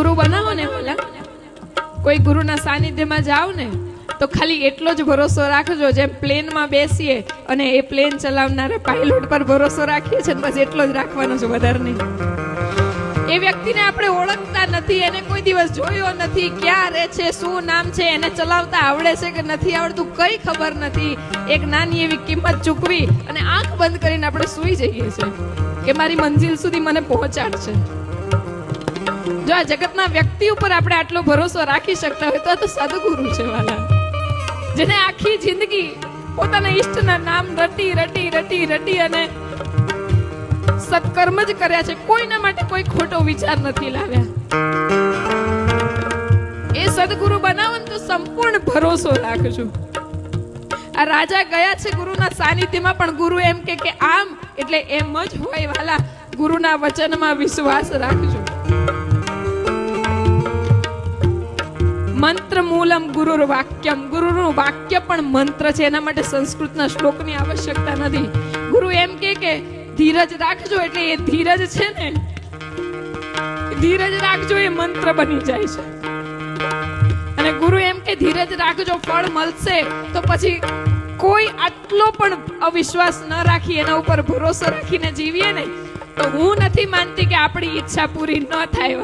સદગુરુ બનાવો ને ભલા, કોઈ ગુરુના સાનિધ્યમાં જાઓ ને તો ખાલી એટલો જ ભરોસો રાખજો જેમ પ્લેનમાં બેસીએ અને એ પ્લેન ચલાવનારા પાયલોટ પર ભરોસો રાખીએ છીએ, બસ એટલો જ રાખવાનો છે, વધારે નહીં. એ વ્યક્તિને આપણે ઓળખતા નથી, એને કોઈ દિવસ જોયો નથી, ક્યાં રહે છે, શું નામ છે, એને ચલાવતા આવડે છે કે નથી આવડતું કઈ ખબર નથી. એક નાની એવી કિંમત ચૂકવી અને આંખ બંધ કરીને આપણે સૂઈ જઈએ છીએ કે મારી મંજિલ સુધી મને પહોંચાડશે. જો આ જગતના વ્યક્તિ ઉપર આપણે આટલો ભરોસો રાખી શકતા હોય તો આ તો સદગુરુ છે વાલા, જેને આખી જિંદગી પોતાના ઈષ્ટના નામ રટી રટી રટી રટી અને સત્કર્મ જ કર્યા છે, કોઈના માટે કોઈ ખોટો વિચાર નથી લાવ્યા. એ સદગુરુ બનાવો ને તો સંપૂર્ણ ભરોસો રાખજો. આ રાજા ગયા છે ગુરુના સાનિધ્યમાં, પણ ગુરુ એમ કે આમ એટલે એમ જ હોય વાલા, ગુરુના વચનમાં વિશ્વાસ રાખજો. મંત્ર મૂલમ ગુરુર વાક્યમ, ગુરુનું વાક્ય પણ મંત્ર છે, એના માટે સંસ્કૃતના શ્લોકની આવશ્યકતા નથી. ગુરુ એમ કે ધીરજ રાખજો, એટલે એ ધીરજ છે ને, ધીરજ રાખજો એ મંત્ર બની જાય છે. અને ગુરુ એમ કે ધીરજ રાખજો ફળ મળશે, તો પછી કોઈ આટલો પણ અવિશ્વાસ ન રાખી એના ઉપર ભરોસો રાખીને જીવીએ ને તો હું નથી માનતી કે આપણી ઈચ્છા પૂરી ન થાય.